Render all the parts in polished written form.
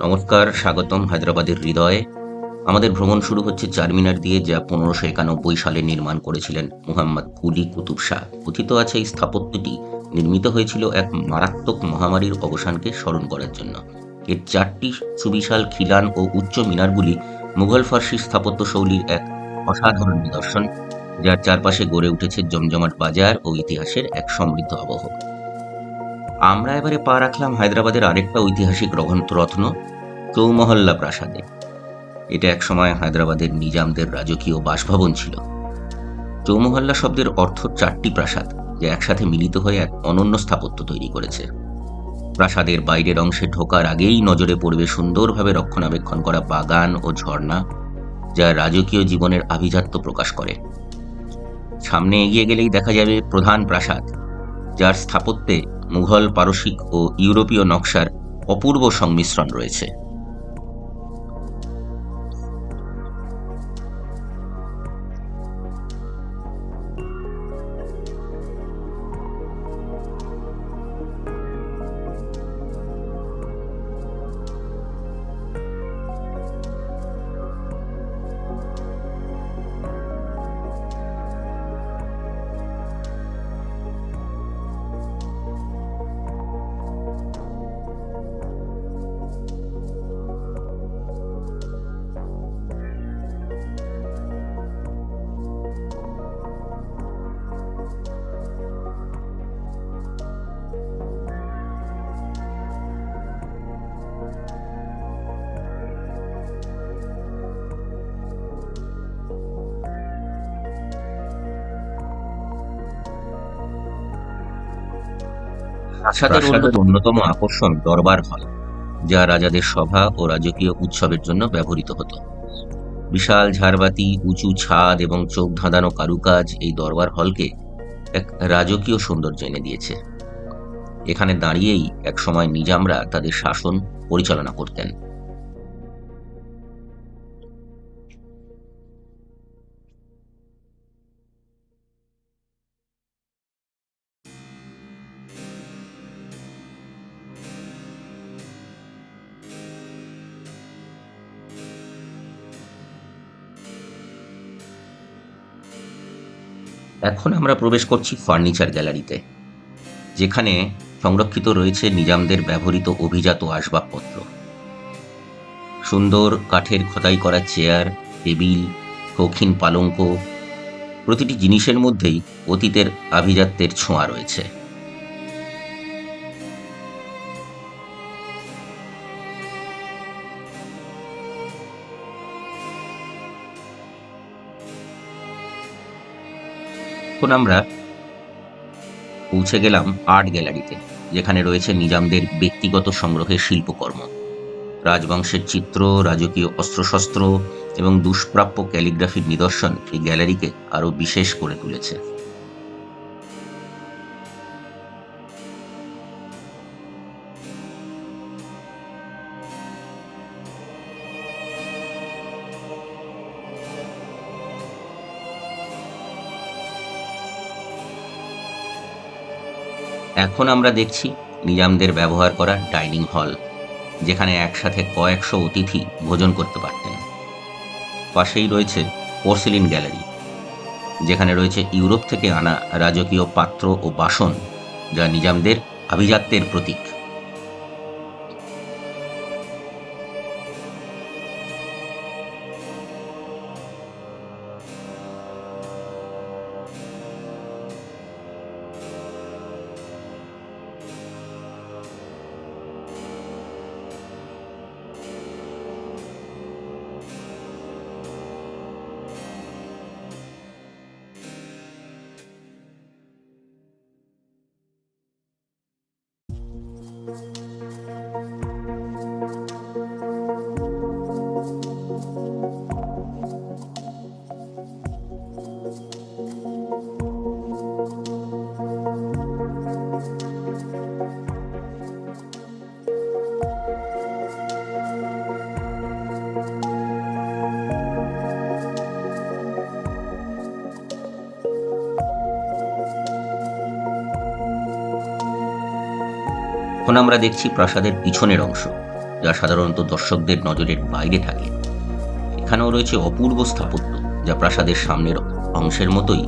নমস্কার, স্বাগতম হায়দ্রাবাদের হৃদয়ে। আমাদের ভ্রমণ শুরু হচ্ছে চারমিনার দিয়ে, যা 1591 সালে নির্মাণ করেছিলেন মুহাম্মদ কুলি কুতুব শাহ। কথিত আছে এই স্থাপত্যটি নির্মিত হয়েছিল এক মারাত্মক মহামারীর অবসানকে স্মরণ করার জন্য। এর 4টি সুবিশাল খিলান ও উচ্চ মিনারগুলি মুঘল ফার্সি স্থাপত্য শৈলীর এক অসাধারণ নিদর্শন, যার চারপাশে গড়ে উঠেছে জমজমাট বাজার ও ইতিহাসের এক সমৃদ্ধ আবহ। আমরা এবারে পা রাখলাম হায়দ্রাবাদের আরেকটা ঐতিহাসিক রত্ন, চৌমহল্লা প্রাসাদে। এটা একসময় হায়দ্রাবাদের নিজামদের রাজকীয় বাসভবন ছিল। চৌমহল্লা শব্দের অর্থ 4টি প্রাসাদ, যা একসাথে মিলিত হয়ে এক অনন্য স্থাপত্য তৈরি করেছে। প্রাসাদের বাইরের অংশে ঢোকার আগেই নজরে পড়বে সুন্দরভাবে রক্ষণাবেক্ষণ করা বাগান ও ঝর্ণা, যা রাজকীয় জীবনের আভিজাত্য প্রকাশ করে। সামনে এগিয়ে গেলেই দেখা যাবে প্রধান প্রাসাদ, যার স্থাপত্যে মুঘল, পারসিক ও ইউরোপীয় নকশার অপূর্ব সংমিশ্রণ রয়েছে। প্রাসাদের অন্যতম আকর্ষণ দরবার হল, যা রাজাদের সভা ও রাজকীয় উৎসবের জন্য ব্যবহৃত হতো। বিশাল ঝাড়বাতি, উঁচু ছাদ এবং চোখ ধাঁধানো কারুকাজ এই দরবার হলকে এক রাজকীয় সৌন্দর্য এনে দিয়েছে। এখানে দাঁড়িয়েই একসময় নিজামরা তাদের শাসন পরিচালনা করতেন। এখন আমরা প্রবেশ করছি ফার্নিচার গ্যালারিতে, যেখানে সংরক্ষিত রয়েছে নিজামদের ব্যবহৃত অভিজাত আসবাবপত্র। সুন্দর কাঠের খোদাই করা চেয়ার, টেবিল, শৌখিন পালঙ্ক, প্রতিটি জিনিসের মধ্যেই অতীতের আভিজাত্যের ছোঁয়া রয়েছে। এখন আমরা পৌঁছে গেলাম আর্ট গ্যালারিতে, যেখানে রয়েছে নিজামদের ব্যক্তিগত সংগ্রহের শিল্পকর্ম। রাজবংশের চিত্র, রাজকীয় অস্ত্রশস্ত্র এবং দুষ্প্রাপ্য ক্যালিগ্রাফির নিদর্শন এই গ্যালারিকে আরও বিশেষ করে তুলেছে। এখন আমরা দেখছি নিজামদের ব্যবহার করা ডাইনিং হল, যেখানে একসাথে কয়েকশো অতিথি ভোজন করতে পারতেন। পাশেই রয়েছে পোর্সেলিন গ্যালারি, যেখানে রয়েছে ইউরোপ থেকে আনা রাজকীয় পাত্র ও বাসন, যা নিজামদের আভিজাত্যের প্রতীক। এখন আমরা দেখছি প্রাসাদের পিছনের অংশ, যা সাধারণত দর্শকদের নজরের বাইরে থাকে। এখানেও রয়েছে অপূর্ব স্থাপত্য, যা প্রাসাদের সামনের অংশের মতোই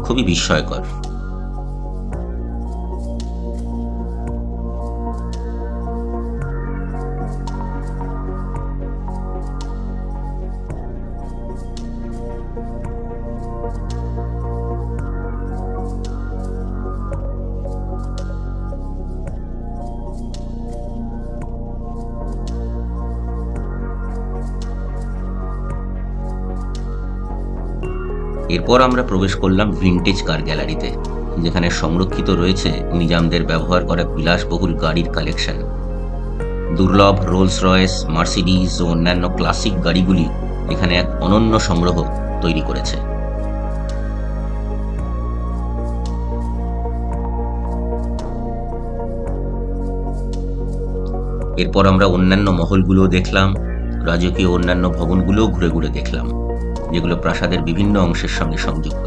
খুবই বিস্ময়কর। এরপর আমরা প্রবেশ করলাম ভিন্টেজ কার গ্যালারিতে, যেখানে সংরক্ষিত রয়েছে নিজামদের ব্যবহার করা বিলাসবহুল গাড়ির কালেকশন। দুর্লভ রোলস রয়েস, মার্সিডিজ ও অন্যান্য ক্লাসিক গাড়িগুলি এখানে এক অনন্য সংগ্রহ তৈরি করেছে। এরপর আমরা অন্যান্য মহলগুলোও দেখলাম, রাজকীয় অন্যান্য ভবনগুলোও ঘুরে ঘুরে দেখলাম, যেগুলো প্রাসাদের বিভিন্ন অংশের সঙ্গে সংযুক্ত।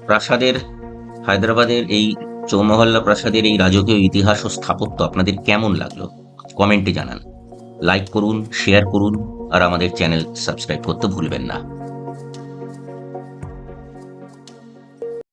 প্রাসাদের হায়দ্রাবাদের এই চৌমহল্লা প্রাসাদের এই রাজকীয় ইতিহাস ও স্থাপত্য আপনাদের কেমন লাগলো কমেন্টে জানান। লাইক করুন, শেয়ার করুন আর আমাদের চ্যানেল সাবস্ক্রাইব করতে ভুলবেন না।